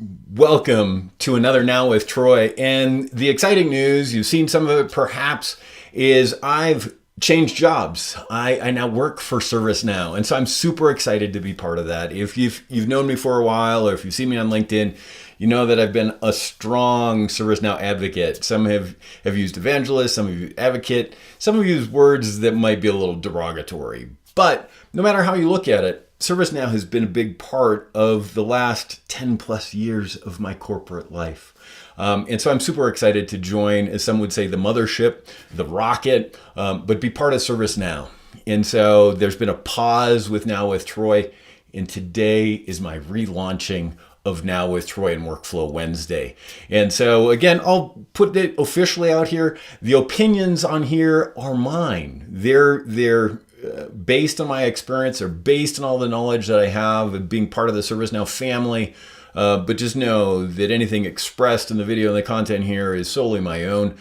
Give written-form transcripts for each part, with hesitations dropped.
Welcome to another Now with Troy. And the exciting news, you've seen some of it perhaps, is I've changed jobs. I now work for ServiceNow. And so I'm super excited to be part of that. If you've known me for a while, or if you've seen me on LinkedIn, you know that I've been a strong ServiceNow advocate. Some have used evangelist, some have used advocate, some have used words that might be a little derogatory. But no matter how you look at it, ServiceNow has been a big part of the last 10 plus years of my corporate life. And so I'm super excited to join, as some would say, the mothership, the rocket, but be part of ServiceNow. And so there's been a pause with Now with Troy, and today is my relaunching of Now with Troy and Workflow Wednesday. And so again, I'll put it officially out here. The opinions on here are mine. They're based on my experience, or based on all the knowledge that I have of being part of the ServiceNow family. But just know that anything expressed in the video and the content here is solely my own.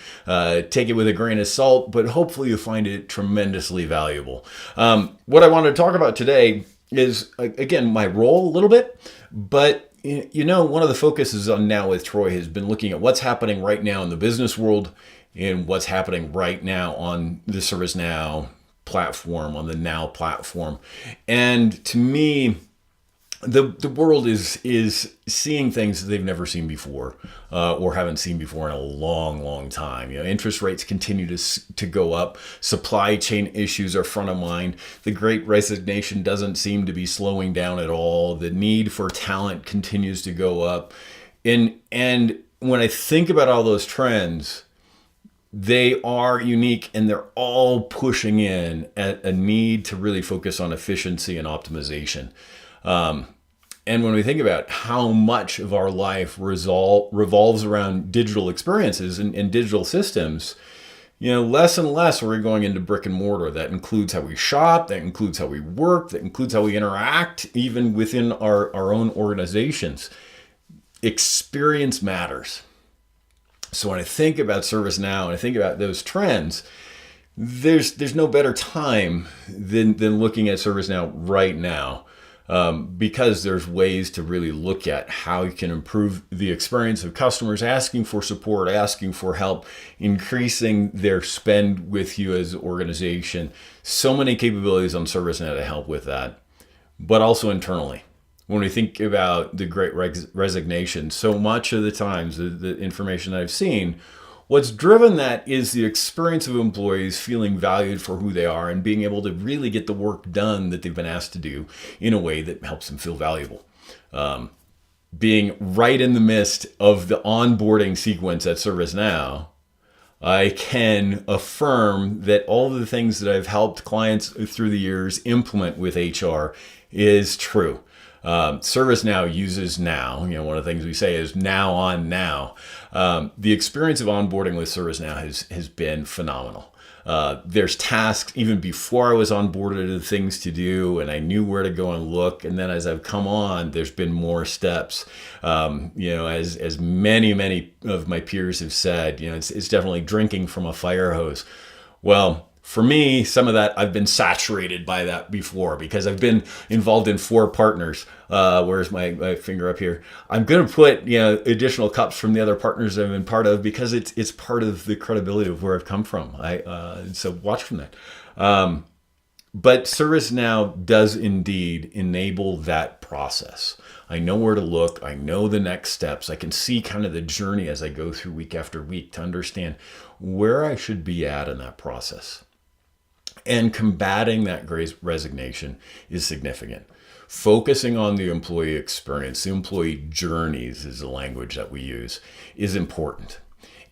Take it with a grain of salt, but hopefully you find it tremendously valuable. What I want to talk about today is, again, my role a little bit, but one of the focuses on Now with Troy has been looking at what's happening right now in the business world and what's happening right now on the ServiceNow platform, on the Now platform. And to me, the world is seeing things that they've never seen before, or haven't seen before in a long time. Interest rates continue to go up. Supply chain issues are front of mind. The Great Resignation doesn't seem to be slowing down at all. The need for talent continues to go up. And when I think about all those trends, they are unique, and they're all pushing in at a need to really focus on efficiency and optimization. And when we think about how much of our life revolves around digital experiences and digital systems, less and less we're going into brick and mortar. That includes how we shop, that includes how we work, that includes how we interact, even within our own organizations. Experience matters. So when I think about ServiceNow and I think about those trends, there's no better time than looking at ServiceNow right now, because there's ways to really look at how you can improve the experience of customers asking for support, asking for help, increasing their spend with you as an organization. So many capabilities on ServiceNow to help with that, but also internally. When we think about the Great Resignation, so much of the times, the information I've seen, what's driven that is the experience of employees feeling valued for who they are and being able to really get the work done that they've been asked to do in a way that helps them feel valuable. Being right in the midst of the onboarding sequence at ServiceNow, I can affirm that all of the things that I've helped clients through the years implement with HR is true. ServiceNow uses Now. One of the things we say is now on Now. The experience of onboarding with ServiceNow has been phenomenal. There's tasks even before I was onboarded of things to do, and I knew where to go and look. And then as I've come on, there's been more steps. As many of my peers have said, it's definitely drinking from a fire hose. Well, for me, some of that, I've been saturated by that before, because I've been involved in 4 partners. Where's my finger up here? I'm going to put additional cups from the other partners I've been part of, because it's part of the credibility of where I've come from. So watch from that. But ServiceNow does indeed enable that process. I know where to look. I know the next steps. I can see kind of the journey as I go through week after week to understand where I should be at in that process. And combating that Great Resignation is significant. Focusing on the employee experience, the employee journeys is the language that we use, is important.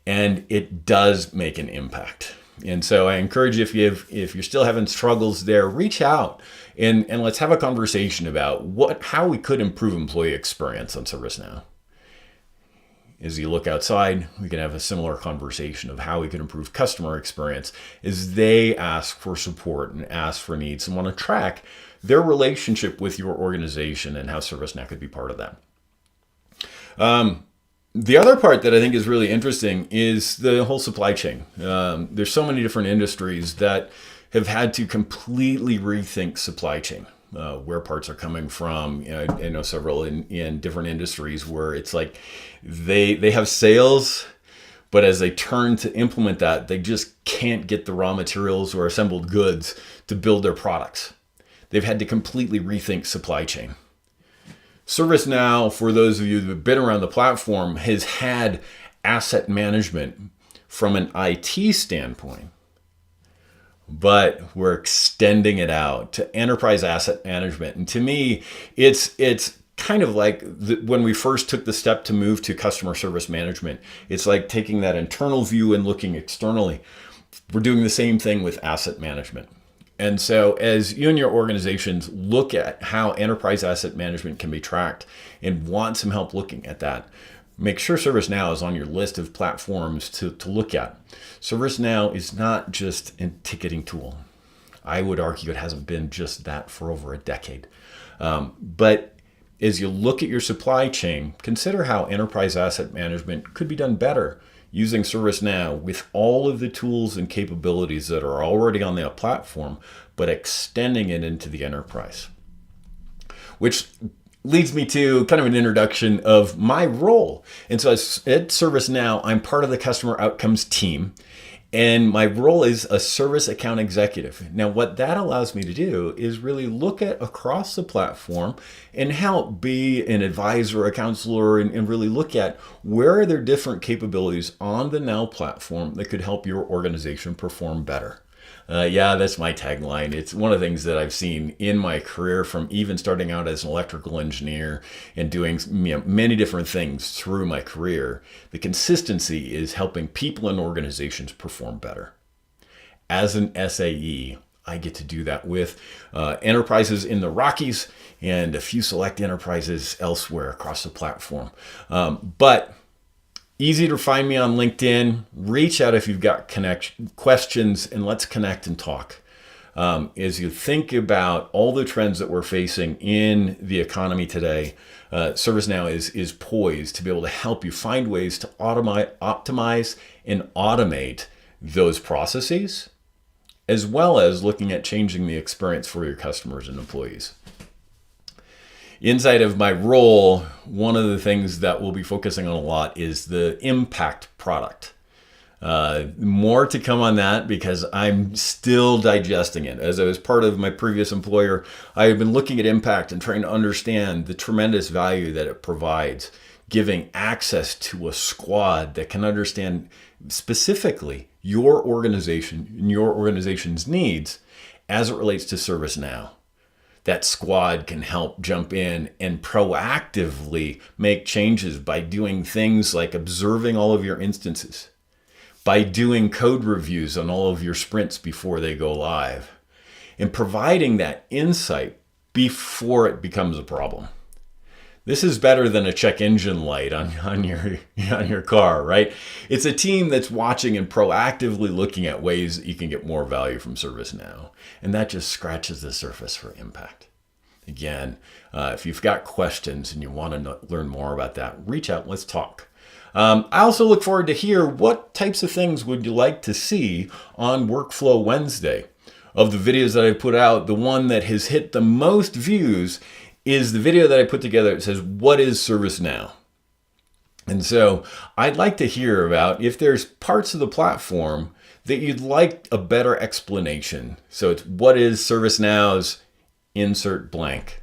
And it does make an impact. And so I encourage you, if you're still having struggles there, reach out and let's have a conversation about how we could improve employee experience on ServiceNow. As you look outside, we can have a similar conversation of how we can improve customer experience as they ask for support and ask for needs and want to track their relationship with your organization and how ServiceNow could be part of that. The other part that I think is really interesting is the whole supply chain. There's so many different industries that have had to completely rethink supply chain. where parts are coming from. I know several in different industries where it's like they have sales, but as they turn to implement that, they just can't get the raw materials or assembled goods to build their products. They've had to completely rethink supply chain. ServiceNow, for those of you that have been around the platform, has had asset management from an IT standpoint, but we're extending it out to enterprise asset management. And to me, it's kind of like when we first took the step to move to customer service management. It's like taking that internal view and looking externally. We're doing the same thing with asset management. And so as you and your organizations look at how enterprise asset management can be tracked and want some help looking at that, make sure ServiceNow is on your list of platforms to look at. ServiceNow is not just a ticketing tool. I would argue it hasn't been just that for over a decade. But as you look at your supply chain, consider how enterprise asset management could be done better using ServiceNow with all of the tools and capabilities that are already on the platform, but extending it into the enterprise. Which leads me to kind of an introduction of my role. And so at ServiceNow, I'm part of the customer outcomes team. And my role is a service account executive. Now, what that allows me to do is really look at across the platform and help be an advisor, a counselor, and really look at where are there different capabilities on the Now platform that could help your organization perform better. Yeah, that's my tagline. It's one of the things that I've seen in my career from even starting out as an electrical engineer and doing many different things through my career. The consistency is helping people and organizations perform better. As an SAE, I get to do that with enterprises in the Rockies and a few select enterprises elsewhere across the platform. But easy to find me on LinkedIn. Reach out if you've got questions, and let's connect and talk. As you think about all the trends that we're facing in the economy today, ServiceNow is poised to be able to help you find ways to optimize and automate those processes, as well as looking at changing the experience for your customers and employees. Inside of my role, one of the things that we'll be focusing on a lot is the impact product. More to come on that because I'm still digesting it. As I was part of my previous employer, I have been looking at impact and trying to understand the tremendous value that it provides, giving access to a squad that can understand specifically your organization and your organization's needs as it relates to ServiceNow. That squad can help jump in and proactively make changes by doing things like observing all of your instances, by doing code reviews on all of your sprints before they go live, and providing that insight before it becomes a problem. This is better than a check engine light on your car, right? It's a team that's watching and proactively looking at ways that you can get more value from ServiceNow. And that just scratches the surface for impact. Again, if you've got questions and you want to learn more about that, reach out, let's talk. I also look forward to hear what types of things would you like to see on Workflow Wednesday. Of the videos that I put out, the one that has hit the most views is the video that I put together. It says, what is ServiceNow? And so I'd like to hear about if there's parts of the platform that you'd like a better explanation. So it's what is ServiceNow's insert blank.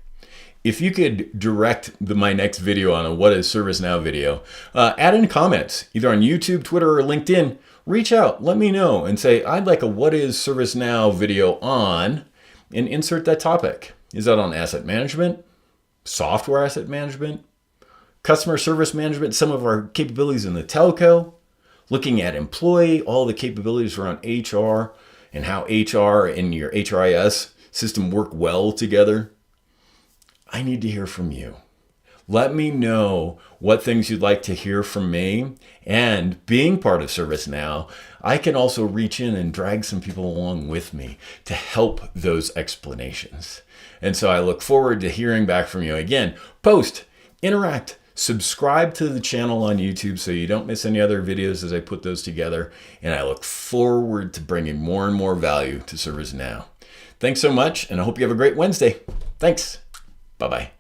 If you could direct my next video on a what is ServiceNow video, add in comments, either on YouTube, Twitter, or LinkedIn. Reach out, let me know, and say, I'd like a what is ServiceNow video on, and insert that topic. Is that on asset management, software asset management, customer service management, some of our capabilities in the telco, looking at employee, all the capabilities around HR and how HR and your HRIS system work well together? I need to hear from you. Let me know what things you'd like to hear from me. And being part of ServiceNow, I can also reach in and drag some people along with me to help those explanations. And so I look forward to hearing back from you. Again, post, interact, Subscribe to the channel on YouTube so you don't miss any other videos as I put those together. And I look forward to bringing more and more value to ServiceNow. Thanks so much, and I hope you have a great Wednesday. Thanks. Bye-bye.